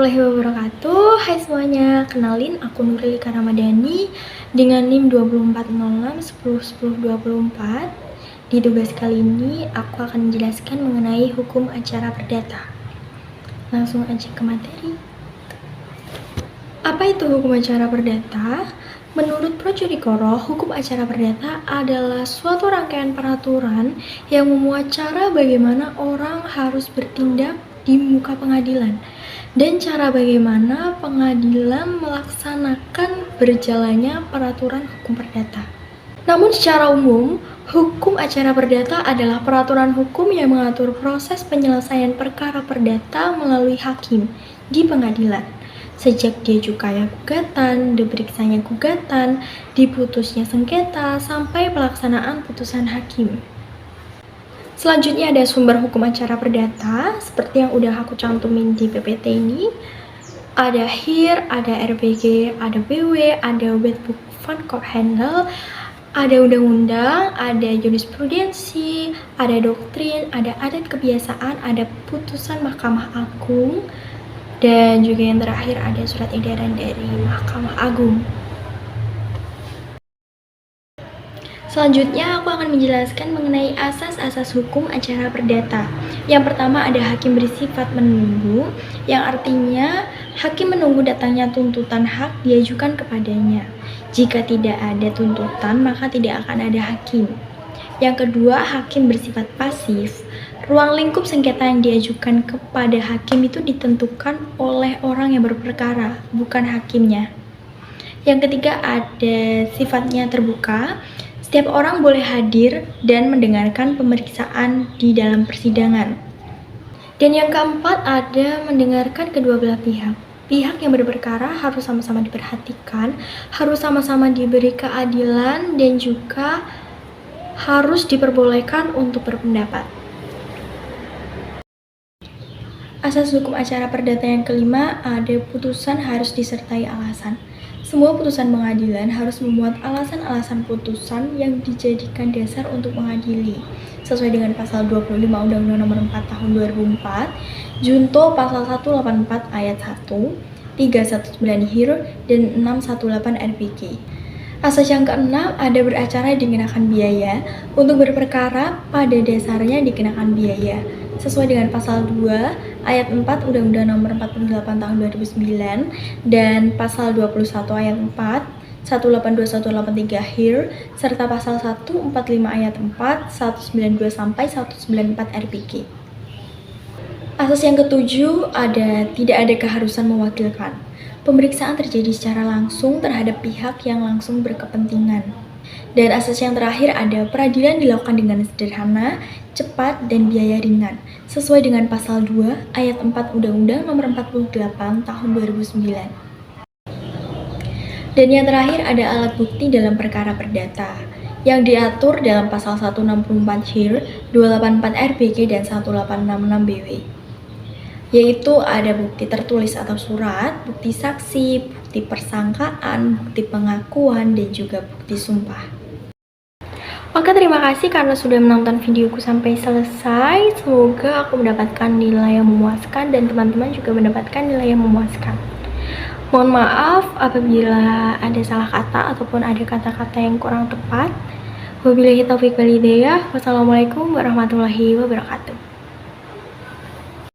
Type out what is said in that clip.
warahmatullahi wabarakatuh. Hai semuanya, kenalin aku Nurlika Ramadhani dengan NIM 2406101024. Di tugas kali ini aku akan menjelaskan mengenai hukum acara perdata. Langsung aja ke materi. Apa itu hukum acara perdata? Menurut Projodikoro, hukum acara perdata adalah suatu rangkaian peraturan yang memuat cara bagaimana orang harus bertindak di muka pengadilan dan cara bagaimana pengadilan melaksanakan berjalannya peraturan hukum perdata. Namun secara umum, hukum acara perdata adalah peraturan hukum yang mengatur proses penyelesaian perkara perdata melalui hakim di pengadilan. Sejak diajukannya gugatan, diperiksanya gugatan, diputusnya sengketa, sampai pelaksanaan putusan hakim. Selanjutnya ada sumber hukum acara perdata, seperti yang udah aku cantumin di PPT ini. Ada HIR, ada RPG, ada BW, ada Wetbook Van Court Handle, ada undang-undang, ada jurisprudensi, ada doktrin, ada adat kebiasaan, ada putusan Mahkamah Agung, dan juga yang terakhir ada surat edaran dari Mahkamah Agung. Selanjutnya aku akan menjelaskan mengenai asas-asas hukum acara perdata. Yang pertama ada hakim bersifat menunggu, yang artinya hakim menunggu datangnya tuntutan hak diajukan kepadanya. Jika tidak ada tuntutan, maka tidak akan ada hakim. Yang kedua, hakim bersifat pasif. Ruang lingkup sengketa yang diajukan kepada hakim itu ditentukan oleh orang yang berperkara, bukan hakimnya. Yang ketiga, ada sifatnya terbuka. Setiap orang boleh hadir dan mendengarkan pemeriksaan di dalam persidangan. Dan yang keempat, ada mendengarkan kedua belah pihak. Pihak yang berperkara harus sama-sama diperhatikan, harus sama-sama diberi keadilan, dan juga harus diperbolehkan untuk berpendapat. Asas hukum acara perdata yang kelima, ada putusan harus disertai alasan. Semua putusan pengadilan harus memuat alasan-alasan putusan yang dijadikan dasar untuk mengadili. Sesuai dengan pasal 25 Undang-Undang Nomor 4 Tahun 2004, Junto pasal 184 ayat 1, 319 HIR, dan 618 RPG. Asas yang keenam, ada beracara dikenakan biaya. Untuk berperkara, pada dasarnya dikenakan biaya. Sesuai dengan pasal 2 ayat 4 Undang-Undang Nomor 48 Tahun 2009 dan pasal 21 ayat 4, 182-183 HIR, serta pasal 145 ayat 4, 192 sampai 194 RPG. Asas yang ketujuh, ada tidak ada keharusan mewakilkan. Pemeriksaan terjadi secara langsung terhadap pihak yang langsung berkepentingan. Dan asas yang terakhir ada peradilan dilakukan dengan sederhana, cepat, dan biaya ringan, sesuai dengan pasal 2 ayat 4 Undang-Undang Nomor 48 Tahun 2009. Dan yang terakhir ada alat bukti dalam perkara perdata, yang diatur dalam pasal 164 HIR, 284 RPG, dan 1866 BW. Yaitu ada bukti tertulis atau surat, bukti saksi, bukti persangkaan, bukti pengakuan, dan juga bukti sumpah. Oke, terima kasih karena sudah menonton videoku sampai selesai. Semoga aku mendapatkan nilai yang memuaskan dan teman-teman juga mendapatkan nilai yang memuaskan. Mohon maaf apabila ada salah kata ataupun ada kata-kata yang kurang tepat. Wabillahi taufiq wal hidayah. Wassalamualaikum warahmatullahi wabarakatuh.